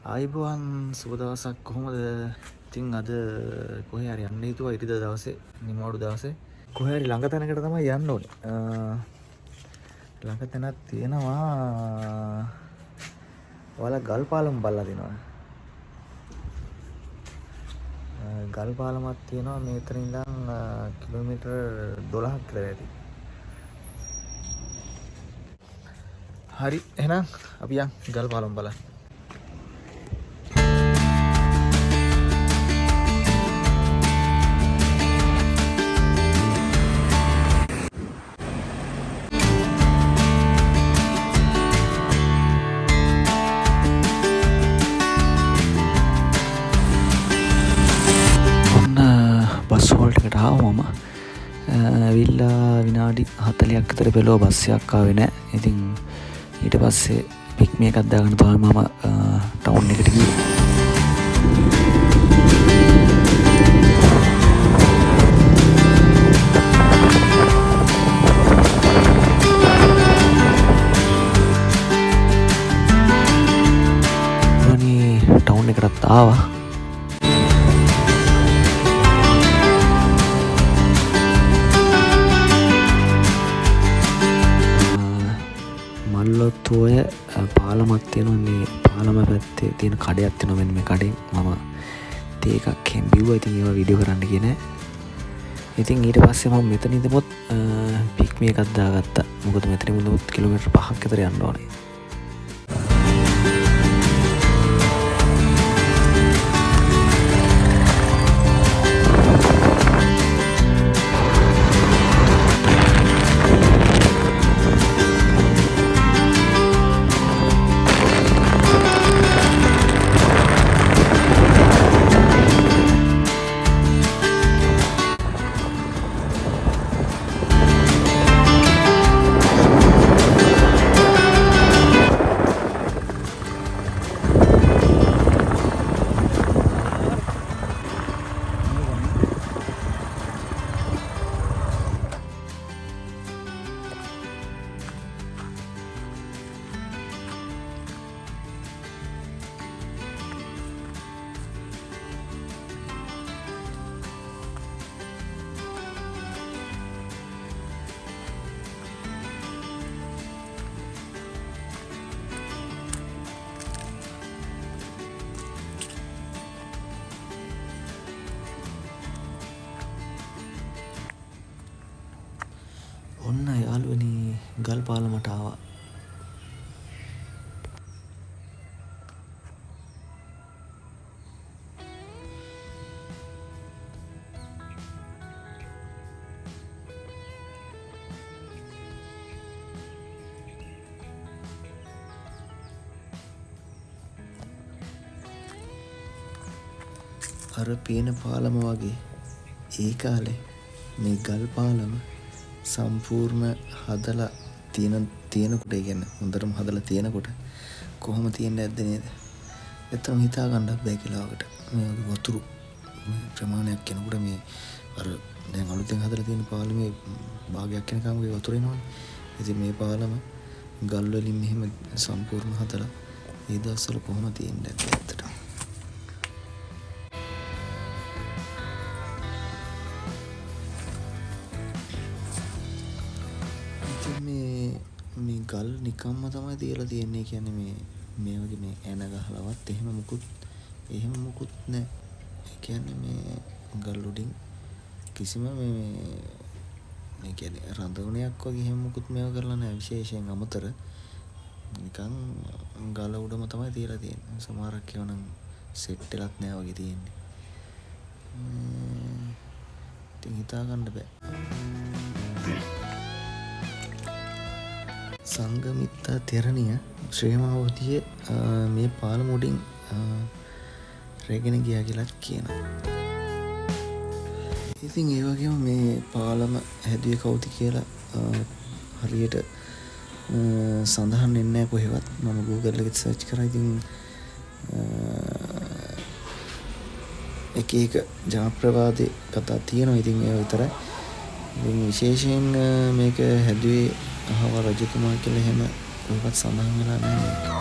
ආයිබෝවන් සුබ දවසක් කොහොමද? ඉතින් අද කොහේ හරි යන්න හිතුවා ඉරිදා දවසේ නිමාඩු දවසේ. කොහේ හරි ළඟ තැනකට තමයි යන්න ඕනේ. ළඟ තැනක් තියෙනවා. ඔයාලා ගල් පාලම බලලා දෙනවා. ගල් පාලමක් තියෙනවා මෙතන ඉඳන් කිලෝමීටර් 12ක් විතර ඇති. හරි එහෙනම් අපි යන් ගල් පාලම බලන්න. බස් හෝල්ට් එකට ආවා මම. ඇවිල්ලා විනාඩි 40ක් විතර බැලුවා බස් එකක් ආවේ නැහැ. ඉතින් ඊට පස්සේ පික්මි එකක් දාගෙන තමයි මම ටවුන් එකට ගියේ. මම ටවුන් එකටත් ආවා. මල්ලොත්තුවය පාලමක් තියෙනවා. මේ පාලම පැත්තේ තියෙන කඩයක් තියෙනවා. මෙන්න මේ කඩෙන් මම තේ එකක් බිව්වා. ඉතින් ඒවා වීඩියෝ කරන්න ගියේ නෑ. ඉතින් ඊට පස්සේ මම මෙතන ඉඳමුත් පික්මි එකක් දාගත්තා. මොකද මෙතනින් ඉඳමුත් කිලෝමීටර් 5ක් විතර යන්න ඕනේ. ඔන්න යාළුවනි ගල් පාලමට ආවා. අර පේන පාලම වගේ ඒ කාලේ මේ ගල් පාලම සම්පූර්ණ හදලා තියෙනකොට කියන්නේ හොඳටම හදලා තියෙනකොට කොහොම තියෙන්නේ නැද්ද නේද? එතන හිතා ගන්නත් බැහැ කියලා වකට. මේ වතුරු ප්‍රමාණයක් කෙනකොට මේ අර දැන් අලුතෙන් හදලා තියෙන පාලමේ භාගයක් වෙනකම් මේ වතුර එනවනේ. ඉතින් මේ පාලම ගල් වලින් මෙහෙම සම්පූර්ණ හදලා ඒ දවස්වල කොහොම තියෙන්නේ නැද්ද ඇත්තට. මේ ගල් නිකම්ම තමයි තියලා තියෙන්නේ. කියන්නේ මේ වගේ මේ ඇන ගහලවත් එහෙම මුකුත් නැහැ. ඒ කියන්නේ මේ ගල් උඩින් කිසිම මේ කියන්නේ රඳවණයක් වගේ එහෙම මුකුත් මේව කරලා නැහැ. විශේෂයෙන් අමතර නිකන් ගල උඩම තමයි තියලා තියෙන්නේ. සමහරක් ඒවනම් සෙට් එකක් නැහැ වගේ තියෙන්නේ. ඉතින් හිතා ගන්න බෑ. සංගමිත්තා තෙරණිය ශ්‍රේමාවතිය මේ පාලම උඩින් රැගෙන ගියා කියලා කියනවා. ඉතින් ඒ වගේම මේ පාලම හැදුවේ කවුද කියලා හරියට සඳහන් වෙන්නේ නැහැ කොහෙවත්. මම Google එකේ සර්ච් කරා. ඉතින් එක ජනප්‍රවාදී කතා තියෙනවා. ඉතින් ඒව විතරයි. ඉතින් විශේෂයෙන් මේක හැදුවේ අහව රජතුමා කියලා එහෙම කොහෙවත් සඳහන් වෙලා නැහැ.